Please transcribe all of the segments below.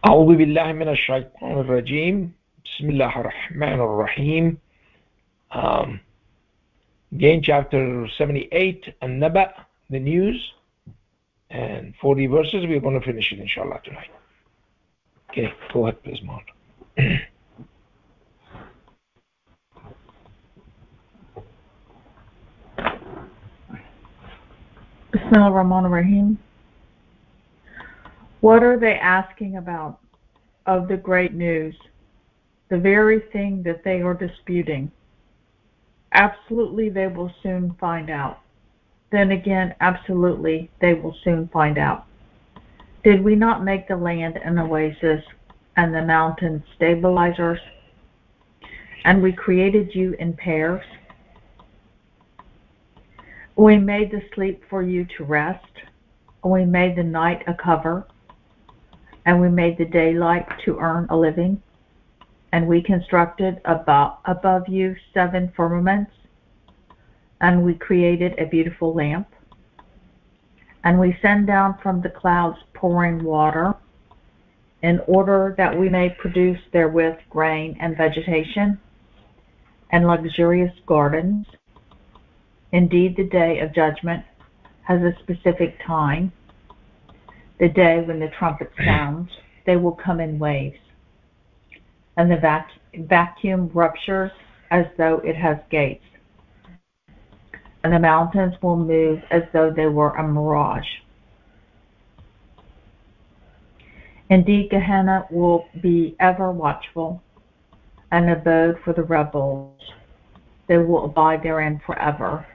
أعوذ بالله من الشيطان الرجيم بسم الله الرحمن الرحيم. Again, chapter 78, An-Naba, the news, and 40 verses. We're going to finish it, inshallah, tonight. Okay, go ahead, please, Maud. Bismillah ar-Rahman ar-Rahim. What are they asking about of the great news, the very thing that they are disputing? Absolutely, they will soon find out. Then again, absolutely, they will soon find out. Did we not make the land an oasis and the mountains stabilizers? And we created you in pairs? We made the sleep for you to rest. We made the night a cover. And we made the daylight to earn a living. And we constructed above you 7 firmaments. And we created a beautiful lamp. And we send down from the clouds pouring water, in order that we may produce therewith grain and vegetation, and luxurious gardens. Indeed, the day of judgment has a specific time. The day when the trumpet sounds, they will come in waves. And the vacuum ruptures as though it has gates. And the mountains will move as though they were a mirage. Indeed, Gehenna will be ever watchful, an abode for the rebels. They will abide therein forever.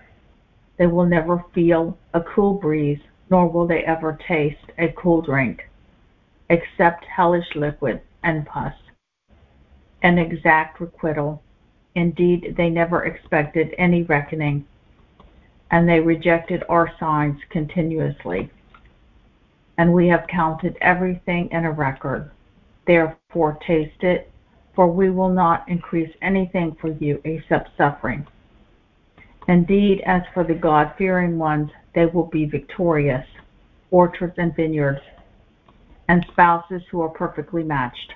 They will never feel a cool breeze, nor will they ever taste a cool drink, except hellish liquid and pus. An exact requital. Indeed, they never expected any reckoning, and they rejected our signs continuously. And we have counted everything in a record. Therefore taste it, for we will not increase anything for you except suffering. Indeed, as for the God-fearing ones, they will be victorious, orchards and vineyards, and spouses who are perfectly matched,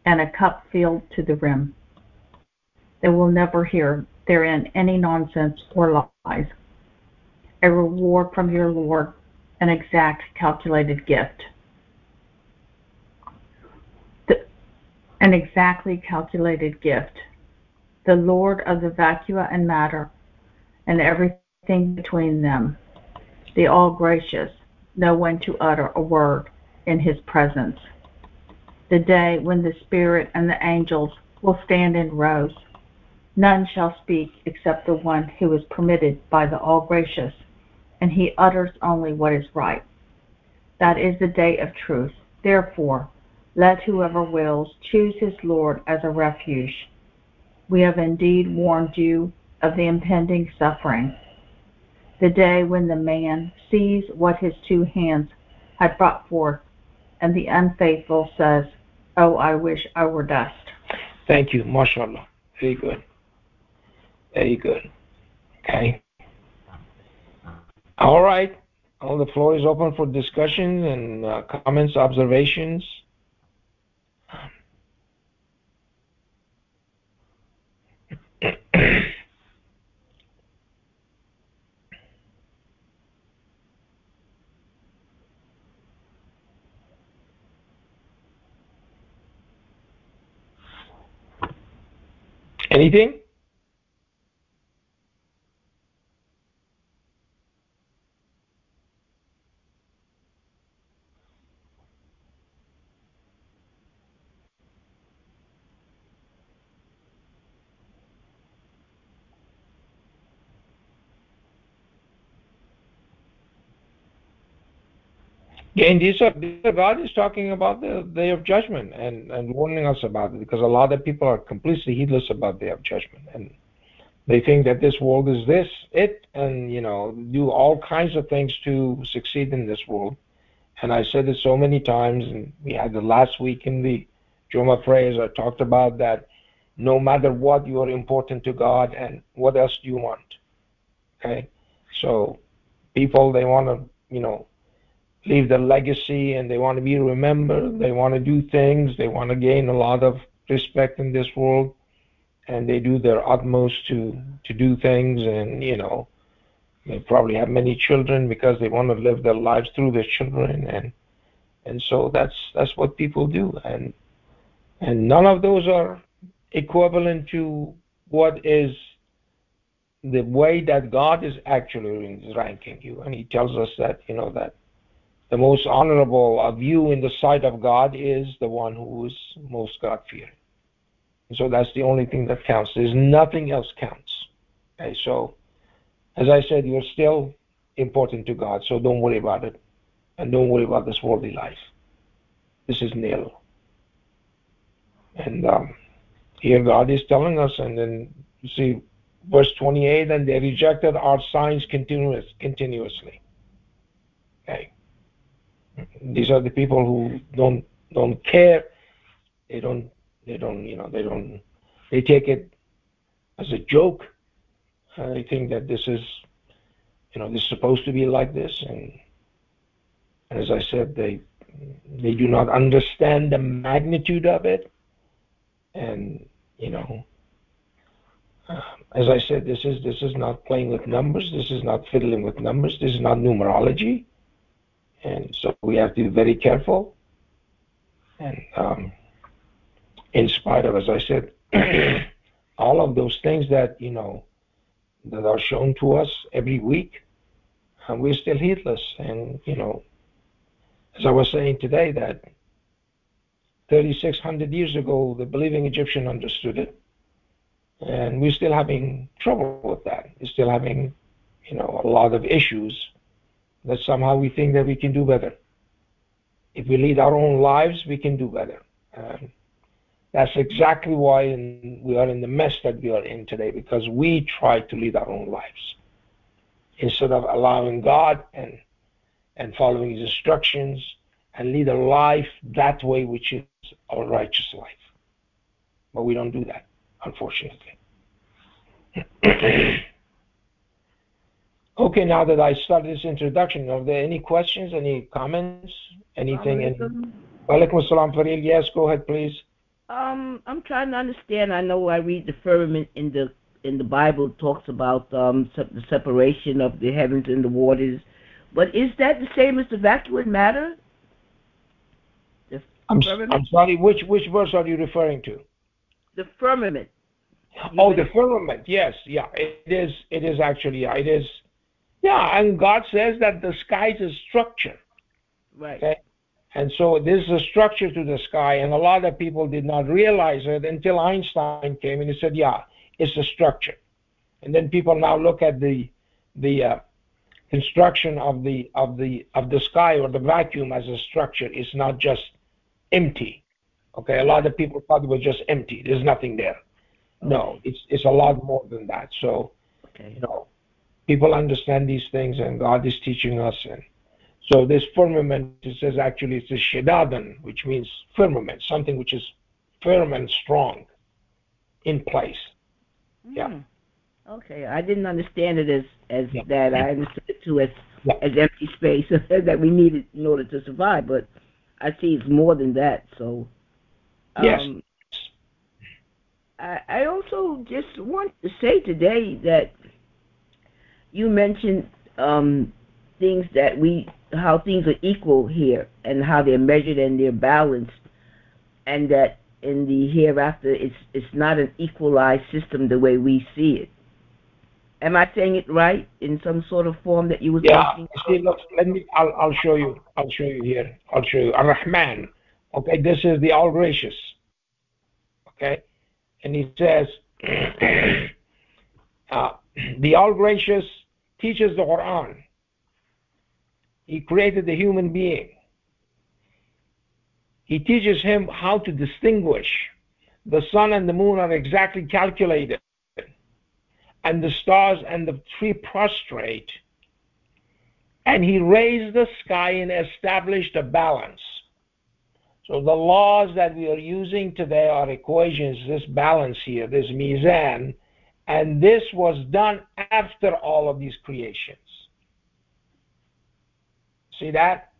and a cup filled to the rim. They will never hear therein any nonsense or lies. A reward from your Lord, an exact calculated gift. An exactly calculated gift. The Lord of the vacua and matter, and everything between them, the all-gracious, know when to utter a word in his presence. The day when the Spirit and the angels will stand in rows. None shall speak except the one who is permitted by the all-gracious, and he utters only what is right. That is the day of truth. Therefore, let whoever wills choose his Lord as a refuge. We have indeed warned you of the impending suffering, the day when the man sees what his 2 hands had brought forth, and the unfaithful says, "Oh, I wish I were dust." Thank you, mashallah. Very good. Very good. Okay. All right. All the floor is open for discussion and comments, observations. Anything? Again, God is talking about the day of judgment and warning us about it, because a lot of people are completely heedless about the day of judgment, and they think that this world is it, and do all kinds of things to succeed in this world. And I said it so many times, and we had the last week in the Juma prayers, I talked about that. No matter what, you are important to God, and what else do you want? Okay, so people, they want to leave their legacy, and they want to be remembered. They want to do things. They want to gain a lot of respect in this world, and they do their utmost to do things. And they probably have many children because they want to live their lives through their children, and so that's what people do, and none of those are equivalent to what is the way that God is actually ranking you. And He tells us that that the most honorable of you in the sight of God is the one who is most God-fearing. And so that's the only thing that counts. There's nothing else counts. Okay, so as I said, you're still important to God, so don't worry about it. And don't worry about this worldly life. This is nil. And here God is telling us, and then you see verse 28, and they rejected our signs continuously. Okay. These are the people who don't care. They take it as a joke. They think that this is supposed to be like this, and as I said, they do not understand the magnitude of it. And as I said, this is not playing with numbers. This is not fiddling with numbers. This is not numerology. And so we have to be very careful. And in spite of, as I said, all of those things that that are shown to us every week, we're still heedless. And as I was saying today, that 3,600 years ago, the believing Egyptian understood it, and we're still having trouble with that. We're still having a lot of issues that somehow we think that we can do better. If we lead our own lives, we can do better. That's exactly why we are in the mess that we are in today, because we try to lead our own lives instead of allowing God and following His instructions and lead a life that way, which is our righteous life. But we don't do that, unfortunately. Okay, now that I started this introduction, are there any questions, any comments, anything? Walaikum assalam, Faril. Yes, go ahead, please. I'm trying to understand. I know I read the firmament in the Bible talks about the separation of the heavens and the waters, but is that the same as the vacuum matter? I'm sorry. Which verse are you referring to? The firmament. Oh, the firmament. Yes, yeah. It is actually. Yeah, it is. Yeah, and God says that the sky is a structure. Right. Okay? And so there's a structure to the sky, and a lot of people did not realize it until Einstein came and he said, "Yeah, it's a structure." And then people now look at the construction of the sky or the vacuum as a structure. It's not just empty. Okay, a lot of people thought it was just empty. There's nothing there. No, it's a lot more than that. So, okay. People understand these things, and God is teaching us. And so this firmament, it says actually it's a shedadan, which means firmament, something which is firm and strong, in place. Yeah. Okay, I didn't understand it as yeah. that. I understood it too as empty space that we needed in order to survive. But I see it's more than that. So yes. I also just want to say today that you mentioned things that how things are equal here and how they're measured and they're balanced, and that in the hereafter it's not an equalized system the way we see it. Am I saying it right in some sort of form that you were talking about? See, look, I'll show you. I'll show you here. I'll show you. Ar-Rahman. Okay, this is the All Gracious. Okay, and he says the All Gracious teaches the Quran. He created the human being. He teaches him how to distinguish. The sun and the moon are exactly calculated, and the stars and the tree prostrate. And he raised the sky and established a balance. So the laws that we are using today are equations, this balance here, this mizan, and this was done after all of these creations. See that?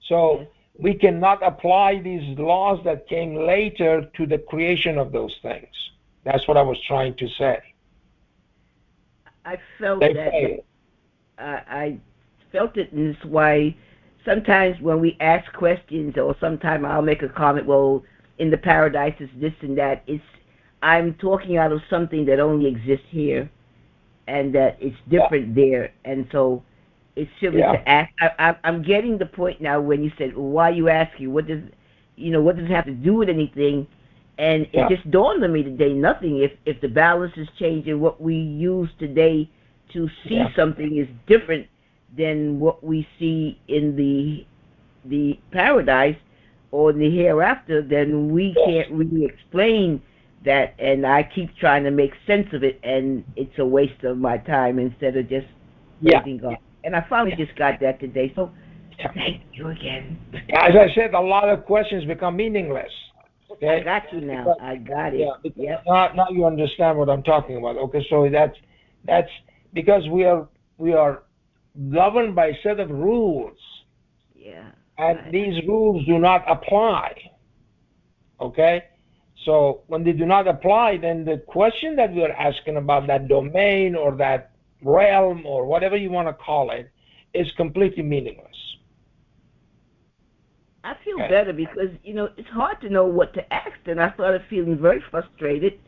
So Yes. we cannot apply these laws that came later to the creation of those things. That's what I was trying to say. I felt They that fail. I felt it in this way. Sometimes when we ask questions, or sometimes I'll make a comment, well, in the paradise is this and that. I'm talking out of something that only exists here, and that it's Yeah. different there, and so it's silly Yeah. to ask. I'm getting the point now when you said, well, "Why are you asking? What does it have to do with anything?" And it Yeah. just dawned on me today, nothing. If the balance is changing, what we use today to see Yeah. something is different than what we see in the paradise or in the hereafter, then we Yes. can't really explain that. And I keep trying to make sense of it, and it's a waste of my time instead of just Yeah. praising God. And I finally just got that today. So Yeah. thank you again. As I said, a lot of questions become meaningless. Okay. I got you now. Because, I got it. yeah. Because Yep. now you understand what I'm talking about. Okay. So that's because we are governed by a set of rules, Yeah. and these rules do not apply. Okay. So when they do not apply, then the question that we are asking about that domain or that realm or whatever you want to call it is completely meaningless. I feel Okay. better because it's hard to know what to ask, and I started feeling very frustrated.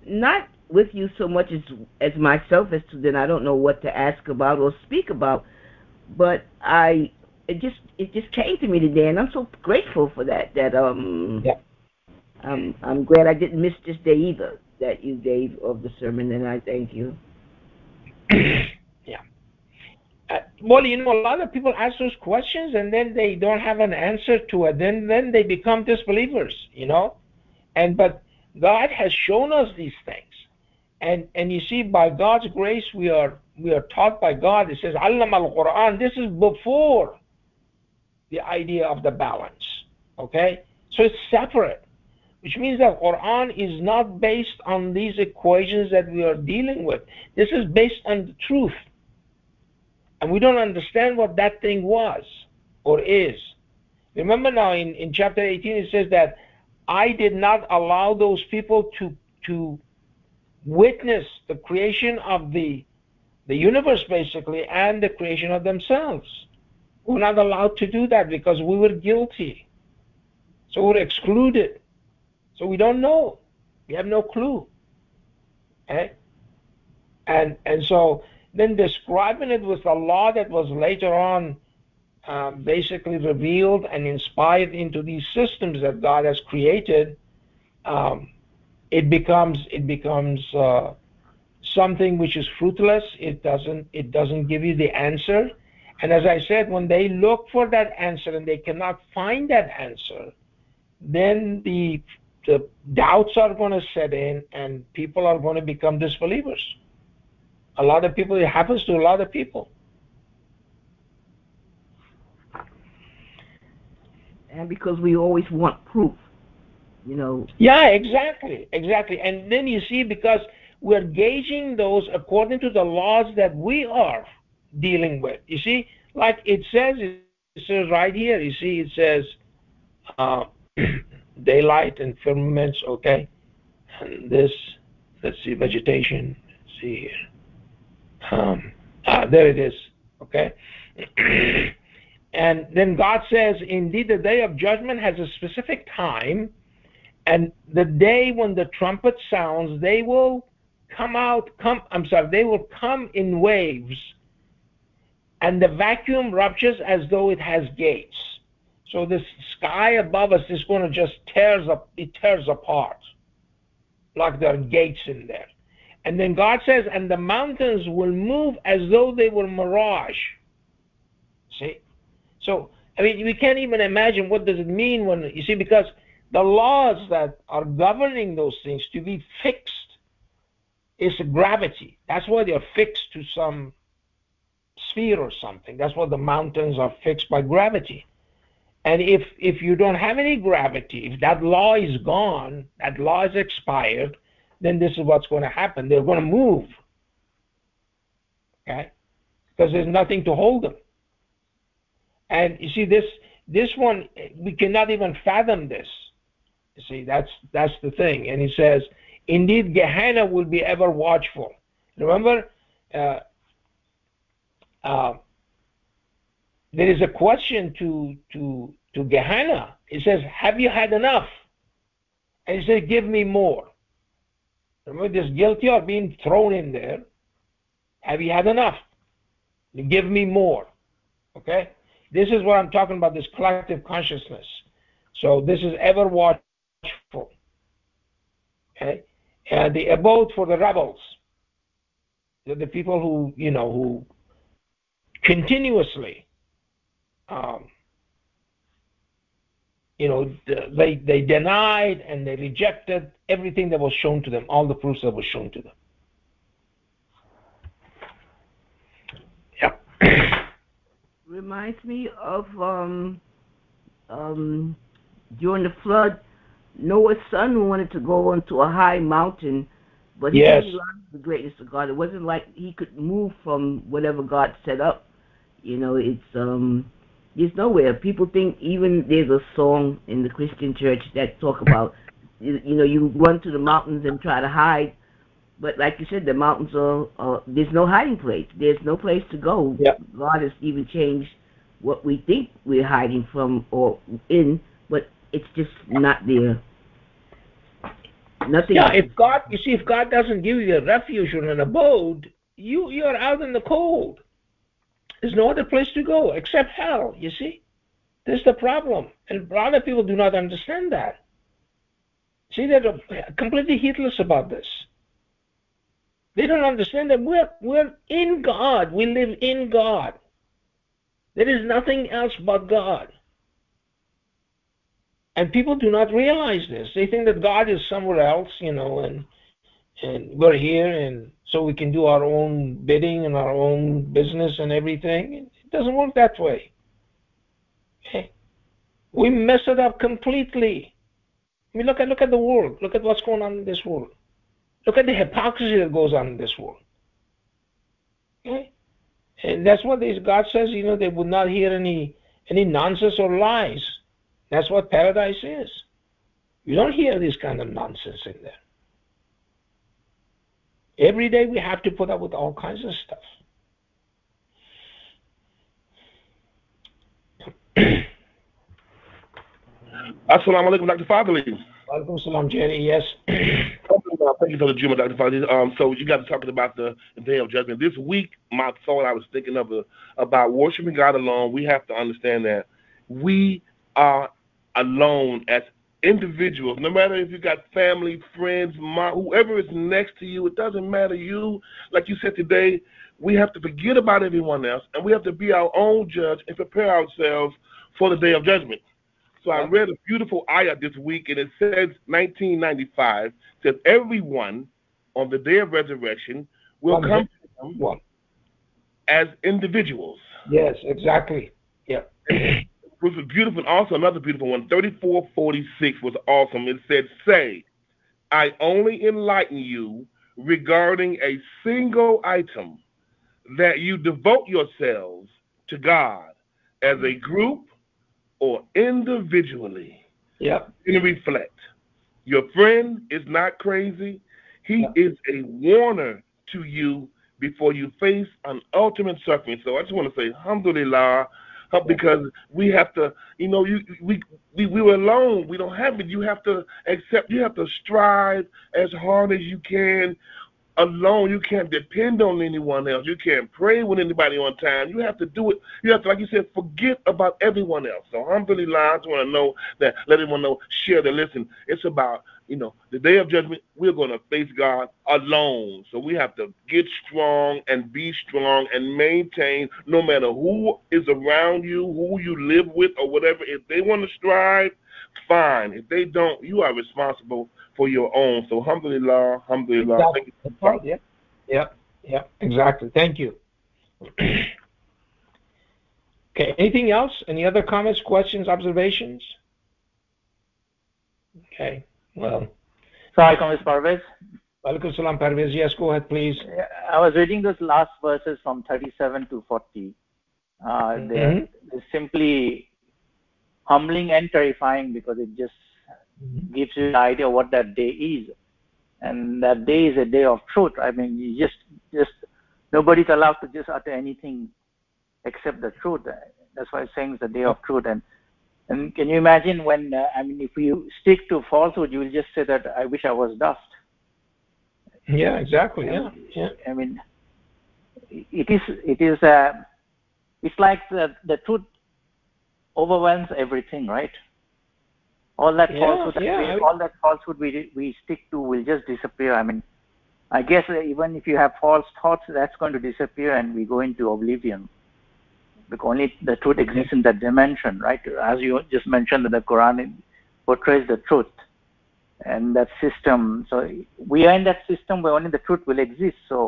Not with you so much as myself, as to then I don't know what to ask about or speak about. But it just came to me today, and I'm so grateful for that. Yeah. I'm glad I didn't miss this day either that you gave of the sermon, and I thank you. Yeah. Well, a lot of people ask those questions and then they don't have an answer to it. Then they become disbelievers. But God has shown us these things, and you see, by God's grace, we are taught by God. It says, "Allama al-Quran." This is before the idea of the balance. Okay, so it's separate, which means that Quran is not based on these equations that we are dealing with. This is based on the truth. And we don't understand what that thing was or is. Remember now in chapter 18 it says that I did not allow those people to witness the creation of the universe, basically, and the creation of themselves. We're not allowed to do that because we were guilty. So we're excluded. So we don't know. We have no clue. Okay? And so then describing it with a law that was later on basically revealed and inspired into these systems that God has created, it becomes something which is fruitless. It doesn't give you the answer. And as I said, when they look for that answer and they cannot find that answer, then the doubts are going to set in, and people are going to become disbelievers. A lot of people, it happens to a lot of people. And because we always want proof. Yeah, exactly. And then you see, because we're gauging those according to the laws that we are dealing with. You see, like it says right here, you see, it says daylight and firmaments, okay? And this, let's see, vegetation, let's see here. There it is, okay? And then God says, indeed, the day of judgment has a specific time, and the day when the trumpet sounds, they will they will come in waves, and the vacuum ruptures as though it has gates. So the sky above us is going to just tears apart, like there are gates in there. And then God says, and the mountains will move as though they were mirage. See? So, I mean, we can't even imagine what does it mean when, you see, because the laws that are governing those things to be fixed is gravity. That's why they're fixed to some sphere or something. That's why the mountains are fixed by gravity. And if you don't have any gravity, if that law is gone, that law is expired, then this is what's going to happen. They're going to move. Okay? Because there's nothing to hold them. And you see, This one, we cannot even fathom this. You see, that's the thing. And he says, indeed, Gehenna will be ever watchful. Remember, there is a question to Gehenna. It says, have you had enough? And he says, give me more. Remember, this guilty are being thrown in there. Have you had enough? Give me more. Okay? This is what I'm talking about, this collective consciousness. So this is ever watchful. Okay? And the abode for the rebels. The people who, who continuously, they denied and they rejected everything that was shown to them, all the proofs that was shown to them. Yeah. Reminds me of during the flood, Noah's son wanted to go onto a high mountain, but he didn't realize the greatness of God. It wasn't like he could move from whatever God set up. It's nowhere. People think even there's a song in the Christian church that talk about, you run to the mountains and try to hide. But like you said, the mountains are there's no hiding place. There's no place to go. Yep. God has even changed what we think we're hiding from or in, but it's just not there. Nothing. Yeah, if God doesn't give you a refuge or an abode, you're out in the cold. There's no other place to go except hell, you see? This is the problem. And a lot of people do not understand that. See, they're completely heedless about this. They don't understand that we're in God. We live in God. There is nothing else but God. And people do not realize this. They think that God is somewhere else, and we're here, and so we can do our own bidding and our own business and everything. It doesn't work that way. Okay? We mess it up completely. I mean, look at the world. Look at what's going on in this world. Look at the hypocrisy that goes on in this world. Okay? And that's what God says, they would not hear any nonsense or lies. That's what paradise is. You don't hear this kind of nonsense in there. Every day we have to put up with all kinds of stuff. Assalamu alaikum, Dr. Fadli. Walaikum salam, Jerry. Yes. Thank you for the Juma, Dr. Fadli. So you guys are talking about the Day of Judgment. This week, my thought I was thinking about worshiping God alone. We have to understand that we are alone as individuals. No matter if you got family, friends, whoever is next to you, it doesn't matter. Like you said today, we have to forget about everyone else, and we have to be our own judge and prepare ourselves for the Day of Judgment. So I read a beautiful ayah this week, and it says 1995, says everyone on the day of resurrection will come to him as individuals. Yes, exactly. Yeah. It was beautiful, and also another beautiful one, 3446 was awesome. It said, say, I only enlighten you regarding a single item, that you devote yourselves to God as a group or individually. Yep. And reflect. Your friend is not crazy. He is a warner to you before you face an ultimate suffering. So I just want to say, alhamdulillah, because we have to, we were alone. We don't have it. You have to accept, you have to strive as hard as you can alone. You can't depend on anyone else. You can't pray with anybody on time. You have to do it. You have to, like you said, forget about everyone else. So alhamdulillah, I just want to know that, let everyone know, share the listen. It's about, the Day of Judgment, we're going to face God alone. So we have to get strong and be strong and maintain, no matter who is around you, who you live with or whatever. If they want to strive, fine. If they don't, you are responsible for your own. So alhamdulillah, alhamdulillah. Exactly. Thank you. Yeah, exactly. Thank you. Okay, anything else? Any other comments, questions, observations? Okay, well. Assalamualaikum, Mr. Parvez. Walaikum salam, Parvez. Yes, go ahead, please. I was reading those last verses from 37 to 40. They simply humbling and terrifying because it just gives you the idea of what that day is. And that day is a day of truth. I mean, you just nobody's allowed to just utter anything except the truth. That's why it's saying it's the day of truth. And can you imagine when, if you stick to falsehood, you will just say that I wish I was dust. Yeah, exactly. Yeah. I mean, it's like the truth overwhelms everything, right? All that falsehood we stick to will just disappear. I mean, I guess even if you have false thoughts, that's going to disappear and we go into oblivion. Because only the truth exists in that dimension, right? As you just mentioned, that the Quran portrays the truth and that system. So we are in that system where only the truth will exist. So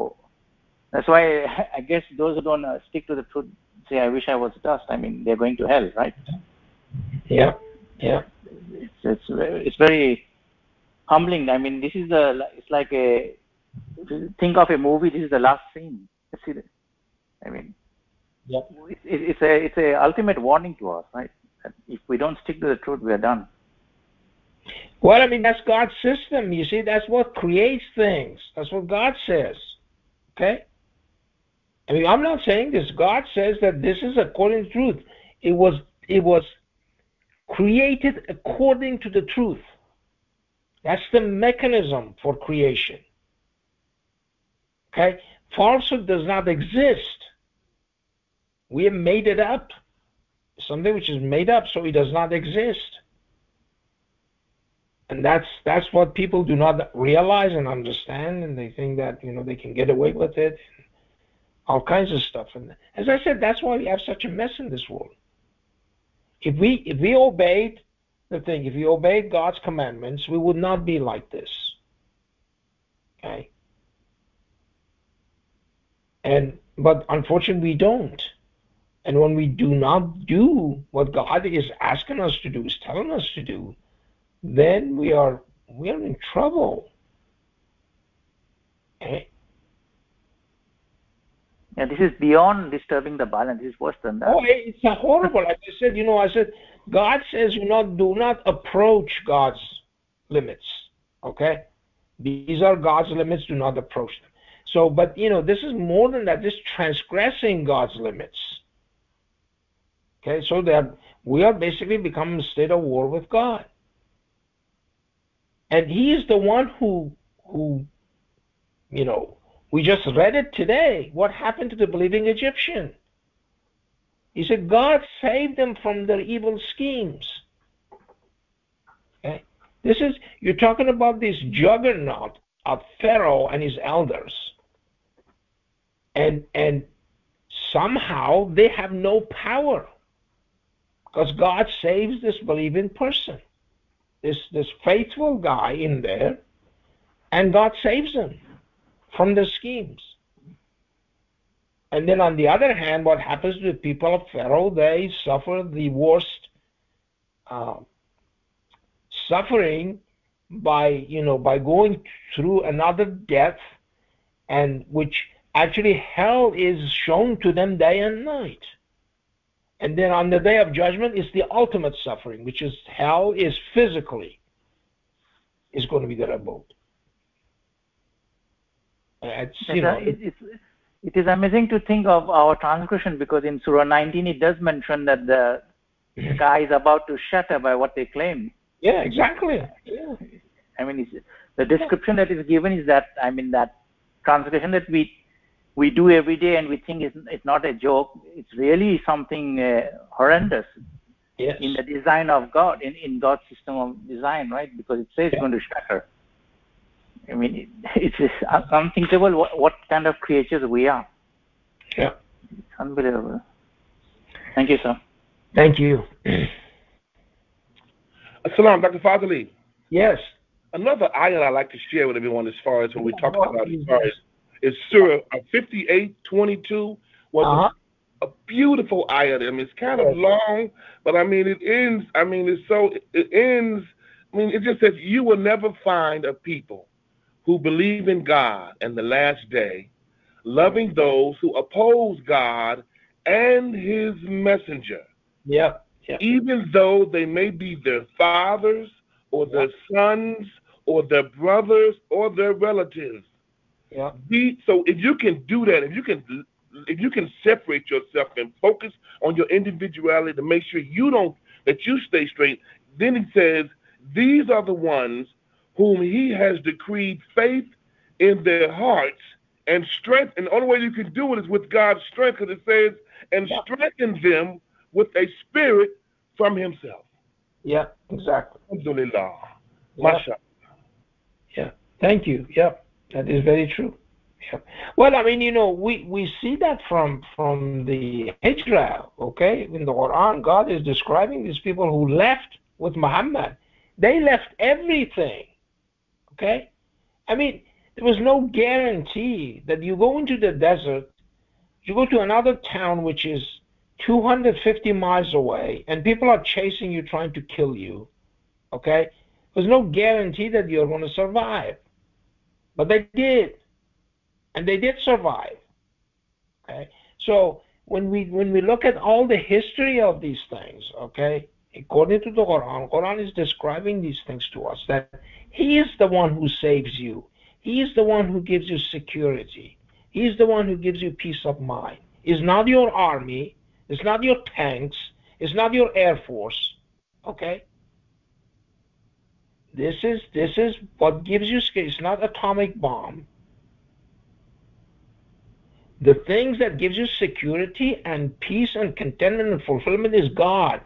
that's why I guess those who don't stick to the truth say, I wish I was dust. I mean, they're going to hell, right? Yeah. It's very humbling. I mean, it's like think of a movie. This is the last scene. I mean, it's a ultimate warning to us, right? That if we don't stick to the truth, we are done. Well, I mean, that's God's system. You see, that's what creates things. That's what God says. Okay? I mean, I'm not saying this. God says that this is according to truth. It was created according to the truth. That's the mechanism for creation. Okay? Falsehood does not exist. We have made it up. Something which is made up, so it does not exist. And that's what people do not realize and understand, and they think that, they can get away with it. All kinds of stuff. And as I said, that's why we have such a mess in this world. If we obeyed if we obeyed God's commandments, we would not be like this. Okay? But unfortunately we don't. And when we do not do what God is asking us to do, is telling us to do, then we are in trouble. Okay? Yeah, this is beyond disturbing the balance. This is worse than that. Oh, it's horrible. Like I said, God says, do not approach God's limits. Okay? These are God's limits. Do not approach them. So, but, this is more than that. This is transgressing God's limits. Okay? So that we are basically becoming in a state of war with God. And He is the one who we just read it today. What happened to the believing Egyptian? He said, God saved them from their evil schemes. Okay? You're talking about this juggernaut of Pharaoh and his elders. And somehow they have no power. Because God saves this believing person. This faithful guy in there, and God saves him from the schemes. And then on the other hand, what happens to the people of Pharaoh? They suffer the worst suffering by going through another death, and which actually hell is shown to them day and night. And then on the day of judgment is the ultimate suffering, which is hell is physically is going to be their abode. It is amazing to think of our transgression, because in Surah 19 it does mention that the sky is about to shatter by what they claim. Yeah, exactly. Yeah. I mean, the description that is given is that, that transgression that we do every day and we think it's not a joke. It's really something horrendous. Yes. In the design of God, in God's system of design, right? Because it says it's going to shatter. I mean, it's unthinkable what kind of creatures we are. Yeah. It's unbelievable. Thank you, sir. Thank you. Assalam, Dr. Fazali. Yes. Another ayah I like to share with everyone as far as what we talked about as far as is Surah 58:22. A beautiful ayah. I mean, it's kind of long, but it ends. It just says, you will never find a people who believe in God and the last day, loving those who oppose God and His messenger. Yep. even though they may be their fathers or their sons or their brothers or their relatives. So if you can do that, if you can separate yourself and focus on your individuality to make sure that you stay straight, then he says, these are the ones whom he has decreed faith in their hearts and strength. And the only way you can do it is with God's strength, because it says, and strengthen them with a spirit from himself. Yeah, exactly. Alhamdulillah. Mashallah. Yeah, thank you. Yeah, that is very true. Yeah. Well, I mean, we see that from the Hijrah, okay? In the Quran, God is describing these people who left with Muhammad. They left everything, okay? I mean, there was no guarantee that you go into the desert, you go to another town which is 250 miles away, and people are chasing you, trying to kill you, okay? There's no guarantee that you're going to survive. But they did. And they did survive. Okay? So when we look at all the history of these things, okay, according to the Quran is describing these things to us, that he is the one who saves you. He is the one who gives you security. He is the one who gives you peace of mind. It's not your army. It's not your tanks. It's not your air force. Okay? This is what gives you security. It's not atomic bomb. The things that gives you security and peace and contentment and fulfillment is God,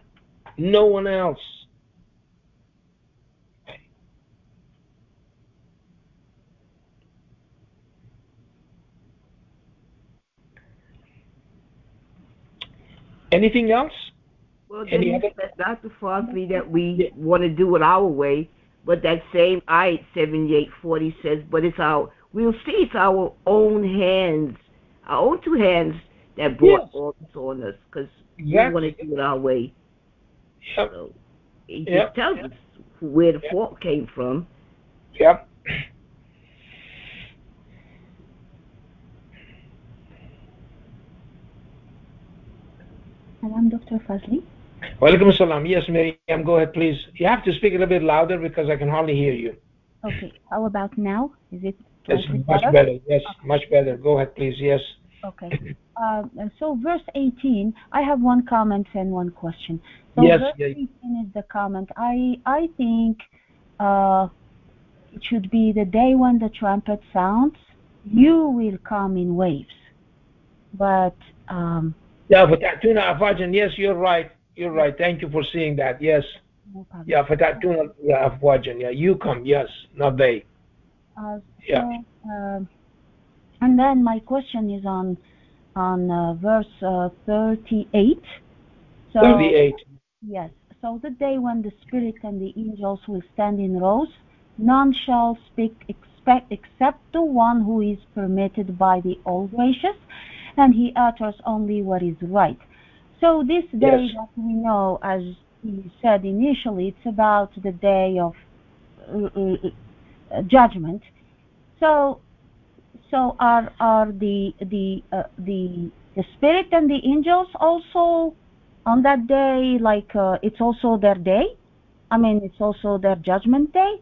no one else. Okay. Anything else? Well, then he said, Dr. Fosby, that we want to do it our way, but that same ayat 78:40 says, but we'll see it's our own hands, our own two hands that brought all this on us, because we want to do it our way. Yep. So he just tells us where the fault came from. Yep. Salam, Dr. Fazli. Walaikum salam. Yes, Miriam, go ahead, please. You have to speak a little bit louder because I can hardly hear you. Okay. How about now? Is it much better? Yes, okay. Much better. Go ahead, please. Yes. Okay. So verse 18, I have one comment and one question. So yes, verse 18 is the comment. I think it should be the day when the trumpet sounds, you will come in waves. But yeah, but Fatuna Afajan, yes, you're right. You're right. Thank you for seeing that. Yes. No problem. Yeah, Fatuna Afajan. Yeah, you come. Yes, not they. Yeah. So, and then my question is on verse 38. So, 38. Yes. So the day when the Spirit and the angels will stand in rows, none shall speak except the one who is permitted by the All-Gracious, and he utters only what is right. So this day that we know, as he said initially, it's about the day of judgment. So are the Spirit and the angels also on that day, like it's also their day? I mean, it's also their judgment day?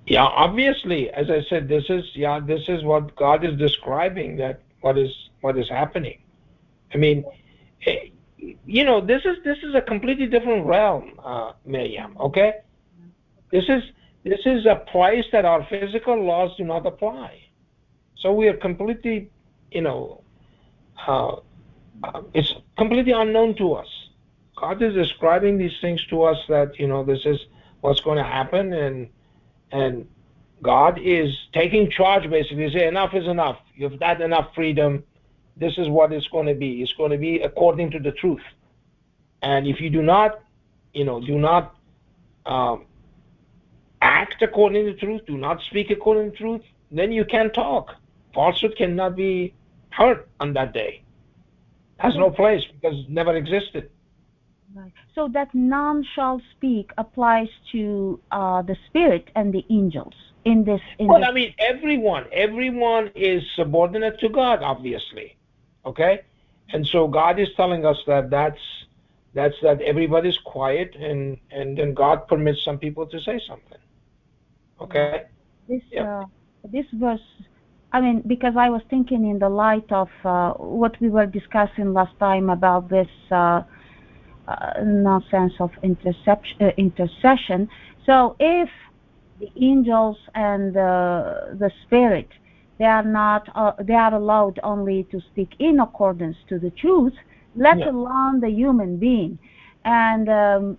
Yeah, obviously, as I said, this is what God is describing, that what is happening. I mean, this is a completely different realm, Miriam. Okay, this is a place that our physical laws do not apply. So we are completely, it's completely unknown to us. God is describing these things to us that this is what's going to happen, and God is taking charge, basically. Say enough is enough. You've had enough freedom. This is what it's going to be. It's going to be according to the truth. And if you do not act according to the truth, do not speak according to the truth, then you can't talk. Falsehood cannot be heard on that day. It has no place because it never existed. Right. So that none shall speak applies to the Spirit and the angels in this. I mean, everyone is subordinate to God, obviously. Okay, And so God is telling us that that's that everybody's quiet, and then God permits some people to say something. Okay? This verse, I mean, because I was thinking in the light of what we were discussing last time about this nonsense of intercession. So if the angels and the spirit, they are allowed only to speak in accordance to the truth, let alone the human being. And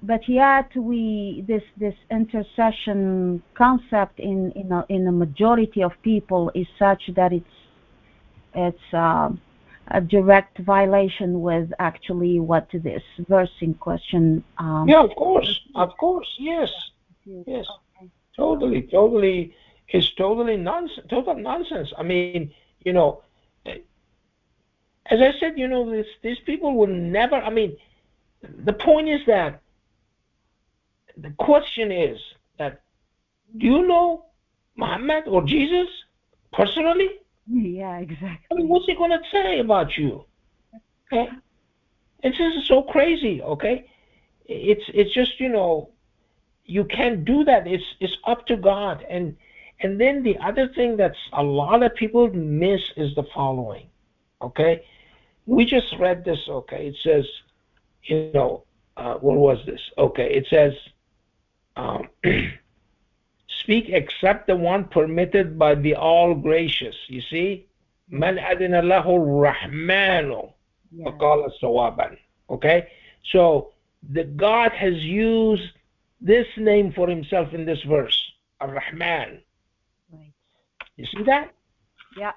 but yet this intercession concept in a majority of people is such that it's a direct violation with actually what this verse in question. Of course, yes. Okay. Totally. It's total nonsense. I mean, as I said, these people will never. I mean, the point is that the question is that, do you know Muhammad or Jesus personally? Yeah, exactly. I mean, what's he going to say about you? Okay, it's just so crazy. Okay, it's just you can't do that. It's up to God. And then the other thing that's a lot of people miss is the following. Okay, we just read this. Okay, it says, what was this? Okay, it says, speak except the one permitted by the all-gracious. You see? Man adina lahu rahmanu faqala sawaban. Okay? So, the God has used this name for himself in this verse, Ar-Rahman. Right. You see that? Yeah.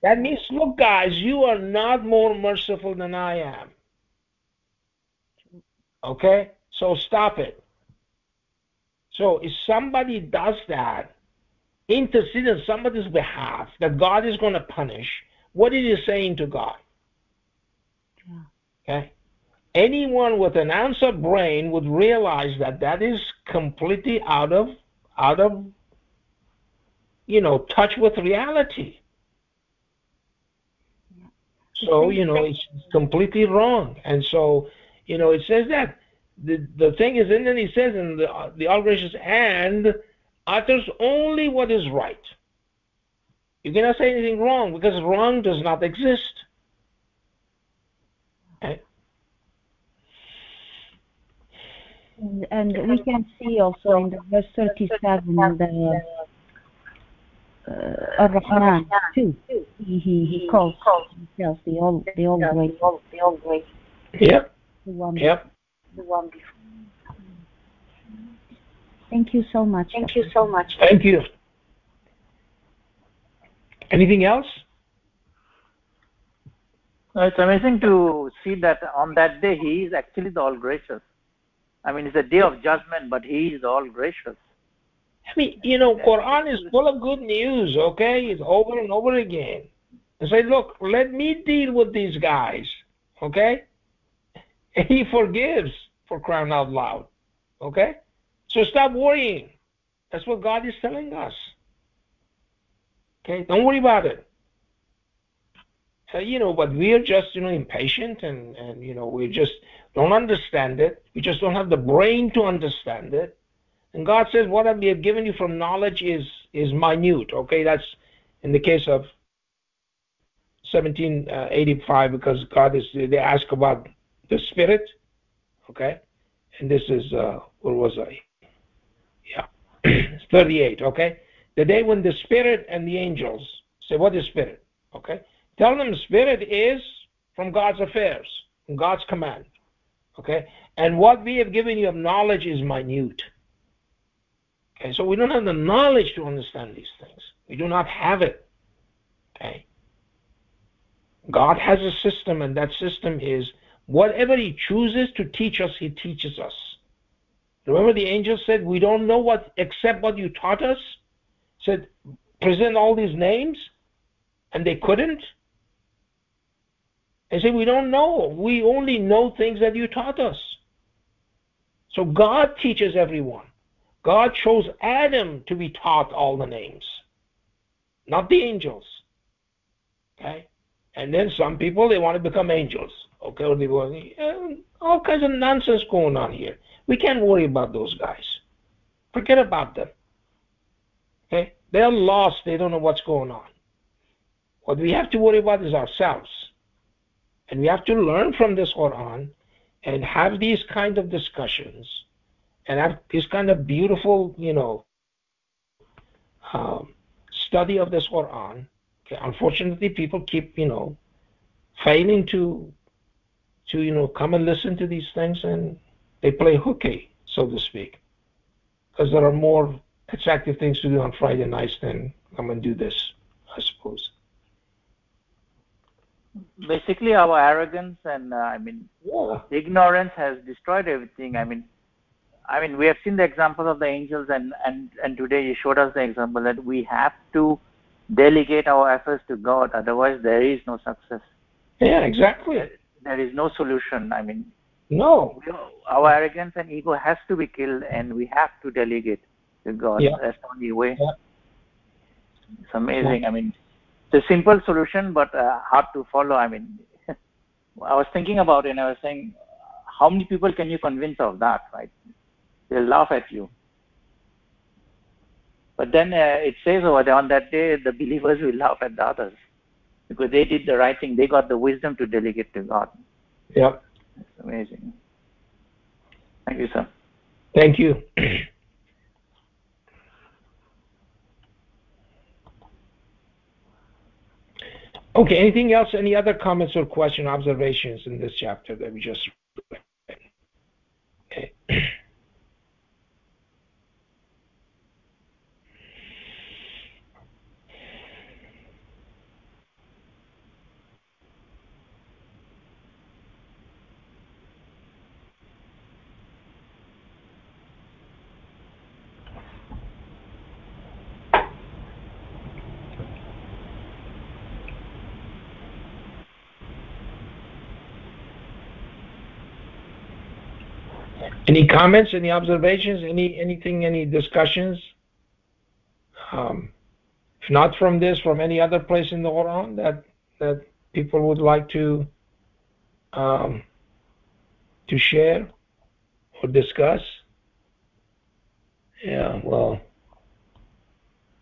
That means, look, guys, you are not more merciful than I am. Okay? So stop it. So if somebody does that, intercede on somebody's behalf, that God is going to punish, what is he saying to God? Okay? Anyone with an ounce of brain would realize that is completely out of touch with reality. So, it's completely wrong. And so, it says that the thing is, and then he says in the all-gracious, and utters only what is right. You cannot say anything wrong, because wrong does not exist. Okay? And we can see also in the verse 37 the Ar-Rahman too. He calls himself the all great. Yep. The one before. Thank you so much. Thank you. Anything else? It's amazing to see that on that day he is actually the all-gracious. I mean, it's a day of judgment, but he is all-gracious. I mean, Quran is full of good news, okay? It's over and over again. And say, look, let me deal with these guys, okay? And he forgives, for crying out loud, okay? So stop worrying. That's what God is telling us. Okay? Don't worry about it. But we are just, impatient and we just don't understand it. We just don't have the brain to understand it. And God says, what I have given you from knowledge is minute. Okay? That's in the case of 1785, because they ask about the spirit. Okay? And this is, where was I? Yeah. 38, okay? The day when the spirit and the angels say, what is spirit? Okay? Tell them spirit is from God's affairs, from God's command. Okay? And what we have given you of knowledge is minute. Okay? So we don't have the knowledge to understand these things. We do not have it. Okay? God has a system, and that system is whatever he chooses to teach us, he teaches us. Remember the angel said, we don't know what except what you taught us? Said, present all these names, and they couldn't. They said, we don't know. We only know things that you taught us. So God teaches everyone. God chose Adam to be taught all the names, not the angels. Okay? And then some people, they want to become angels. Okay, or they want all kinds of nonsense going on here. We can't worry about those guys. Forget about them. Okay, they're lost. They don't know what's going on. What we have to worry about is ourselves. And we have to learn from this Quran and have these kind of discussions and have this kind of beautiful, study of this Quran. Okay, unfortunately, people keep, failing to come and listen to these things, and they play hooky, so to speak, because there are more attractive things to do on Friday nights than come and do this, I suppose. Basically, our arrogance and ignorance has destroyed everything. I mean, we have seen the example of the angels, and today you showed us the example that we have to delegate our efforts to God. Otherwise, there is no success. Yeah, exactly. There is no solution. I mean, no. Our arrogance and ego has to be killed, and we have to delegate to God. Yeah. That's the only way. Yeah. It's amazing. Yeah. I mean, it's a simple solution, but hard to follow. I mean, I was thinking about it, and I was saying, how many people can you convince of that, right? They'll laugh at you. But then it says over there, on that day, the believers will laugh at the others because they did the right thing. They got the wisdom to delegate to God. Yeah. It's amazing. Thank you, sir. Thank you. Okay, anything else? Any other comments or question, observations in this chapter that we just read? Okay. Any comments, any observations, any discussions? If not from this, from any other place in the Quran that people would like to share or discuss? Yeah, well.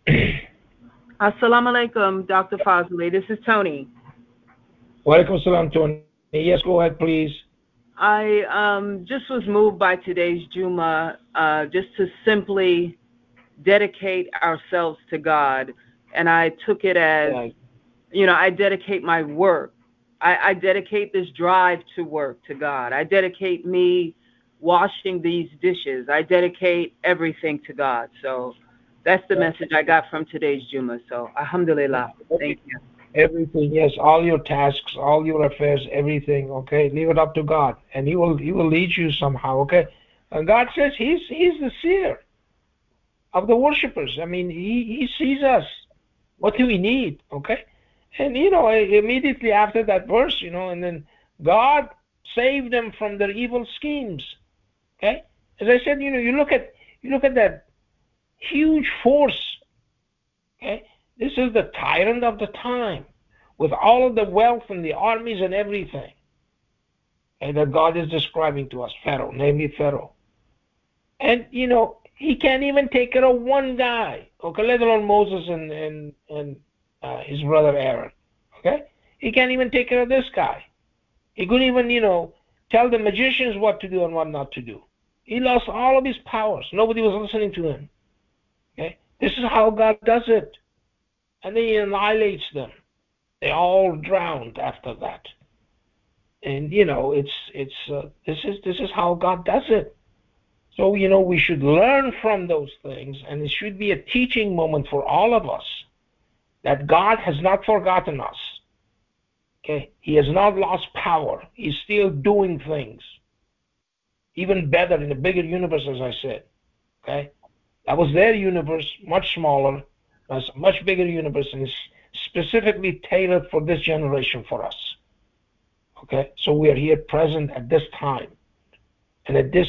Assalamu alaikum, Dr. Fazli. This is Tony. Wa alaikum salam, Tony. Yes, go ahead, please. I just was moved by today's Juma just to simply dedicate ourselves to God. And I took it as, I dedicate my work. I dedicate this drive to work to God. I dedicate me washing these dishes. I dedicate everything to God. So that's the message I got from today's Juma. So alhamdulillah. Thank you. Everything, yes, all your tasks, all your affairs, everything, okay? Leave it up to God, and He will lead you somehow, okay? And God says He's the seer of the worshipers. I mean, He sees us. What do we need, okay? And immediately after that verse, and then God saved them from their evil schemes, okay? As I said, you look at that huge force, okay? This is the tyrant of the time, with all of the wealth and the armies and everything, and that God is describing to us, Pharaoh, namely Pharaoh. And he can't even take care of one guy, okay, let alone Moses and his brother Aaron, okay? He can't even take care of this guy. He couldn't even, tell the magicians what to do and what not to do. He lost all of his powers. Nobody was listening to him, okay? This is how God does it. And then He annihilates them. They all drowned after that. And this is how God does it. So we should learn from those things, and it should be a teaching moment for all of us that God has not forgotten us. Okay, He has not lost power. He's still doing things even better in a bigger universe, as I said. Okay, that was their universe, much smaller. It's a much bigger universe, and it's specifically tailored for this generation for us. Okay, so we are here present at this time, and at this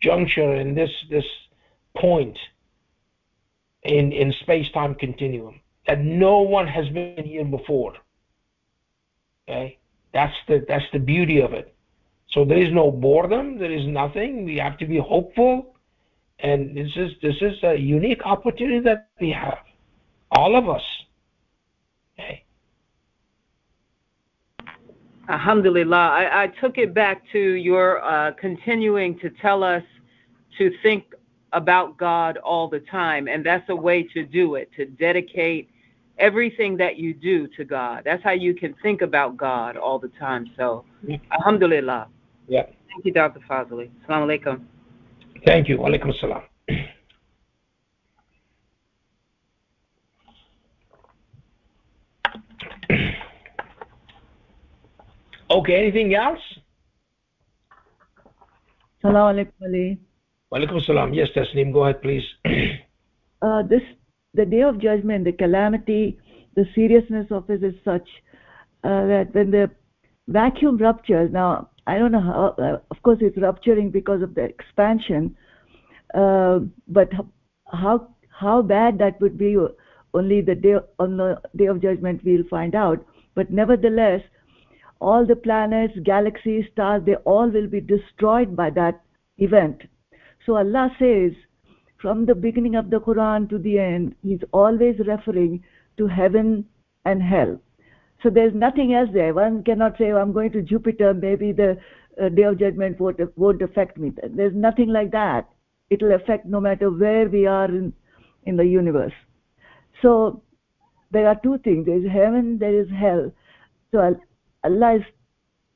juncture, in this point in space-time continuum, that no one has been here before. Okay, that's the beauty of it. So there is no boredom. There is nothing. We have to be hopeful, and this is a unique opportunity that we have, all of us. Okay. Alhamdulillah. I took it back to your continuing to tell us to think about God all the time, and that's a way to do it, to dedicate everything that you do to God. That's how you can think about God all the time. So, alhamdulillah. Yeah. Thank you, Dr. Fazli. Assalamu alaikum. Thank you. Wa alaikum assalam. Okay, anything else? Assalamu alaikum, Ali. Wa alaikum assalam. Yes, Tasneem, go ahead, please. The day of judgment, the calamity, the seriousness of it is such that when the vacuum ruptures, now I don't know how, of course it's rupturing because of the expansion, but how bad that would be, only on the day of judgment we'll find out. But nevertheless, all the planets, galaxies, stars, they all will be destroyed by that event. So Allah says, from the beginning of the Quran to the end, He's always referring to heaven and hell. So there's nothing else there. One cannot say, oh, I'm going to Jupiter, maybe the day of judgment won't affect me. There's nothing like that. It will affect no matter where we are in the universe. So there are two things. There is heaven, there is hell. So Allah is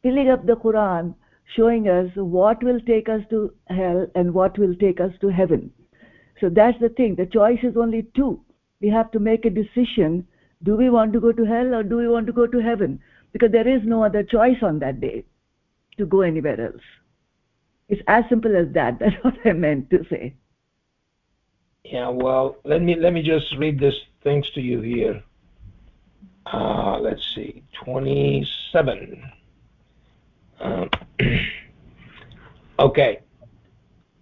filling up the Quran, showing us what will take us to hell and what will take us to heaven. So that's the thing. The choice is only two. We have to make a decision. Do we want to go to hell or do we want to go to heaven? Because there is no other choice on that day to go anywhere else. It's as simple as that. That's what I meant to say. Yeah, well, let me just read these things to you here. Let's see, 27. Okay.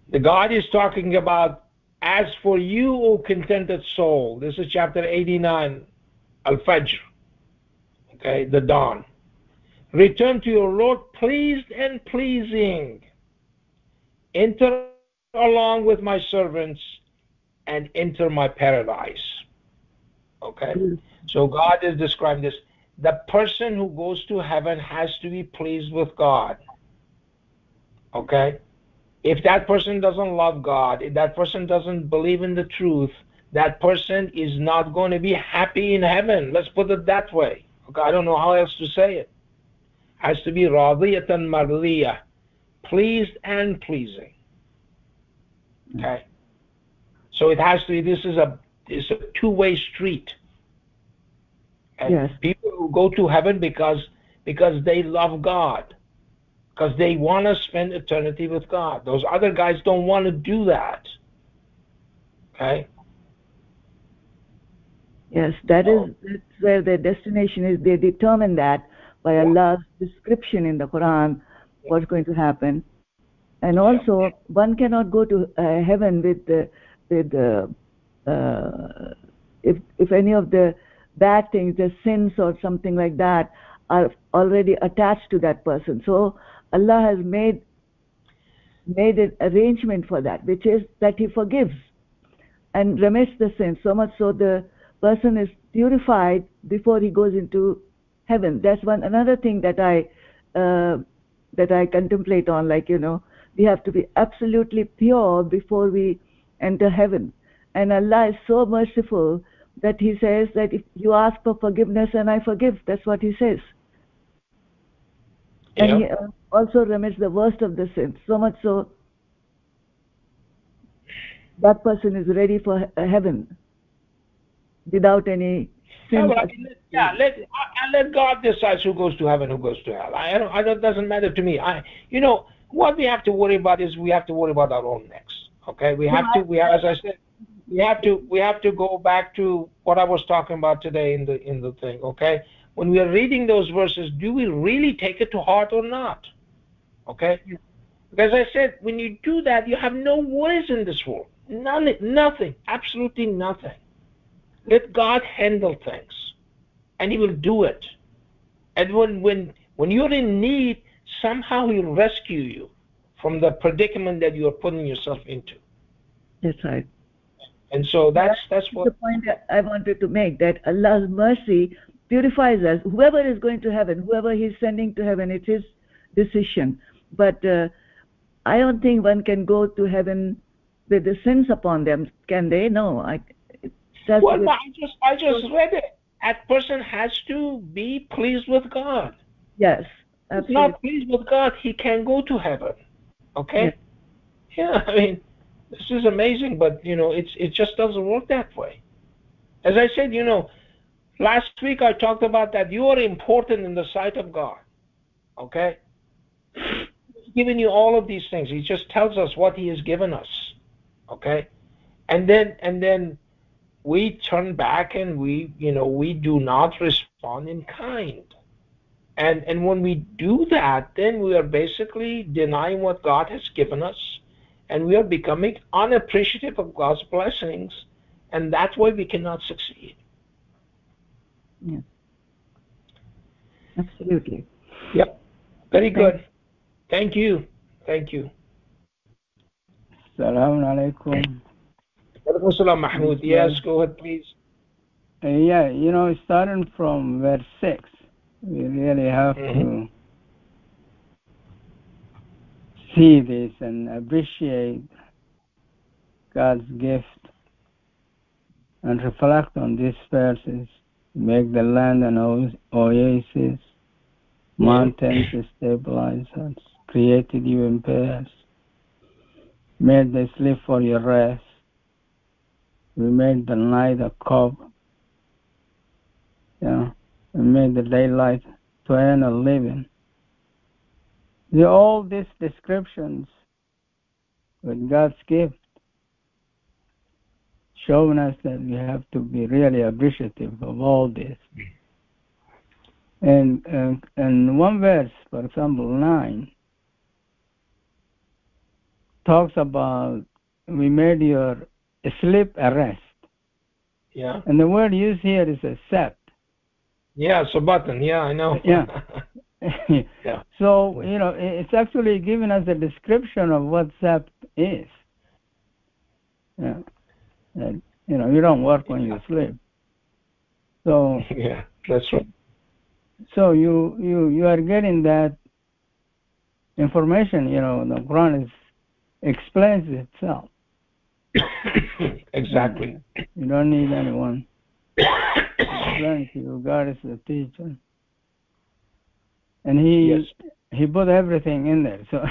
The God is talking about, as for you, O contented soul. This is chapter 89, Al-Fajr. Okay, the dawn. Return to your Lord pleased and pleasing. Enter along with my servants and enter my paradise. Okay? So God is describing this. The person who goes to heaven has to be pleased with God. Okay? If that person doesn't love God, if that person doesn't believe in the truth, that person is not going to be happy in heaven. Let's put it that way. Okay? I don't know how else to say it. Has to be radiyatan mardiyah, pleased and pleasing. Okay? So it has to be, it's a two-way street. And yes. People who go to heaven because they love God, because they want to spend eternity with God. Those other guys don't want to do that. Okay? Yes, that's where their destination is. They determine that by Allah's description in the Quran, what's going to happen. And also, one cannot go to heaven if any of the bad things, the sins or something like that, are already attached to that person. So Allah has made an arrangement for that, which is that He forgives and remits the sins, so much so the person is purified before he goes into heaven. That's another thing that I contemplate on, like, we have to be absolutely pure before we enter heaven. And Allah is so merciful that He says that if you ask for forgiveness and I forgive, that's what He says. Yeah. And He also remits the worst of the sins, so much so that person is ready for heaven without any sin. Let God decide who goes to heaven, who goes to hell. It doesn't matter to me. What we have to worry about is we have to worry about our own necks. Okay, as I said, we have to go back to what I was talking about today in the thing. Okay, when we are reading those verses, do we really take it to heart or not? Okay, because I said, when you do that, you have no worries in this world. Nothing, absolutely nothing. Let God handle things, and He will do it. And when you're in need, somehow He'll rescue you from the predicament that you're putting yourself into. That's right. And so that's what the point that I wanted to make, that Allah's mercy purifies us. Whoever is going to heaven, whoever He's sending to heaven, it's His decision. But I don't think one can go to heaven with the sins upon them, can they? No. I just read it. That person has to be pleased with God. Yes, absolutely. If he's not pleased with God, he can't go to heaven. Okay? Yeah, I mean, this is amazing, but it just doesn't work that way. As I said, last week I talked about that you are important in the sight of God. Okay? He's given you all of these things. He just tells us what He has given us. Okay? And then we turn back and we do not respond in kind. And when we do that, then we are basically denying what God has given us, and we are becoming unappreciative of God's blessings, and that's why we cannot succeed. Yeah. Absolutely. Yep. Very good. Thank you. Assalamu alaikum. Walaikum assalam, Mahmoud. Yes, go ahead, please. Starting from verse 6, we really have to see this and appreciate God's gift and reflect on these verses. Make the land an oasis, mountains stabilizers, created you in pairs, made the sleep for your rest. We made the night a cup, and made the daylight to earn a living. All these descriptions with God's gift, showing us that we have to be really appreciative of all this. And one verse, for example, 9, talks about we made your sleep a rest. Yeah. And the word used here is a sept. Yeah, sabatan. Yeah, I know. Yeah. Yeah. So, it's actually giving us a description of what sept is. Yeah. And, you don't work when you sleep. So yeah, that's right. So you are getting that information. The Quran explains itself. Exactly. You don't need anyone to explain to you. God is the teacher, and He put everything in there, so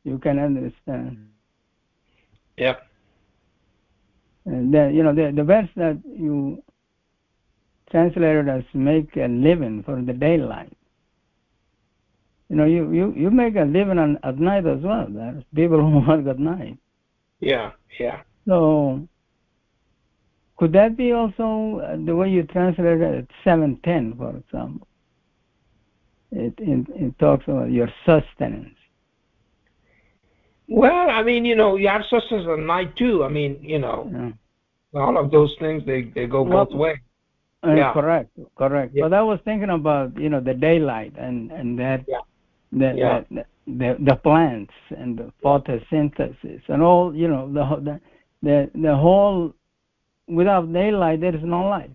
you can understand. Yep. And then the verse that you translated as "make a living for the daylight." You make a living at night as well. There's people who work at night. Yeah, yeah. So, could that be also the way you translated it at 7:10, for example? It talks about your sustenance. Well, I mean, you have sustenance at night too. I mean, all of those things they go both ways. Yeah. Correct. Yeah. But I was thinking about the daylight and that the plants and the photosynthesis and all the whole. Without daylight, there is no light.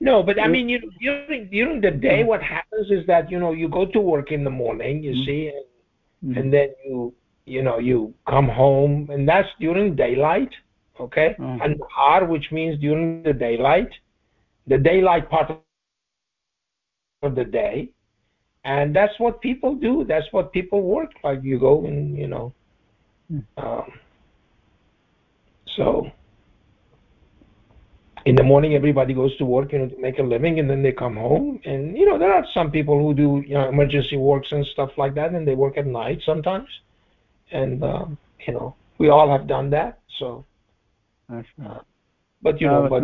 No, but I mean, during the day, what happens is that you go to work in the morning, you see, and then you come home, and that's during daylight, okay? And nahar, which means during the daylight part of the day, and that's what people do. That's what people work like. You go and so. In the morning, everybody goes to work, to make a living, and then they come home. And there are some people who do, emergency works and stuff like that, and they work at night sometimes. And we all have done that. So, that's right. But I was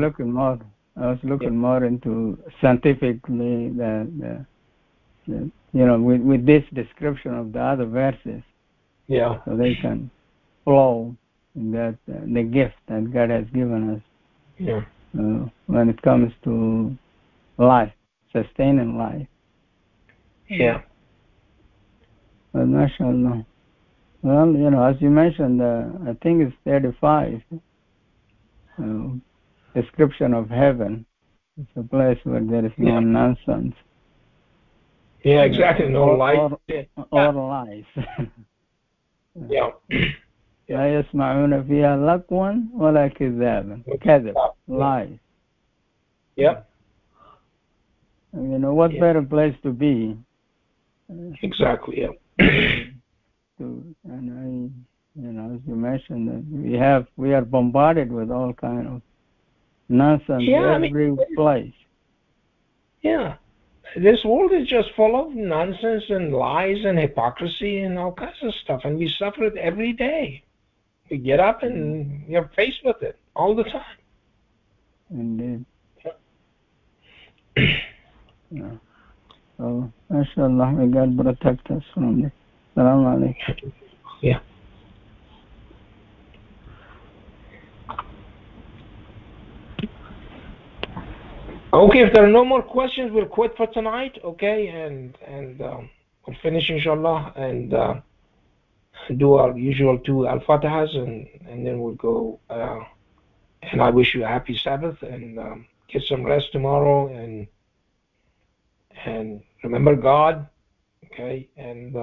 looking more into scientifically with this description of the other verses. Yeah. So they can flow in that the gift that God has given us. Yeah. When it comes to life, sustaining life. Yeah. But mashallah. Well, you know, as you mentioned, I think it's 35. Description of heaven. It's a place where there is no nonsense. Yeah, exactly. No lies. Or lies. Yeah. لا يسمعون فيها لغوا ولا كذابا. كذب. Lies. Yeah. You know, what better place to be? Exactly. Yeah. And you know, as you mentioned, that we are bombarded with all kind of nonsense every place. Yeah. This world is just full of nonsense and lies and hypocrisy and all kinds of stuff, and we suffer it every day. We get up and you're faced with it all the time. Indeed. Yeah. So, mashallah, may God protect us from this. Assalamu alaikum. Yeah. Okay, if there are no more questions, we'll quit for tonight, okay? And we'll finish, inshallah, and do our usual 2 al-Fatihas, and then we'll go. And I wish you a happy Sabbath, and get some rest tomorrow, and remember God, okay? And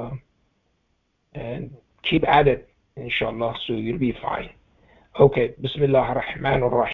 keep at it, inshallah, so you'll be fine. Okay, Bismillah ar-Rahman ar-Rahim.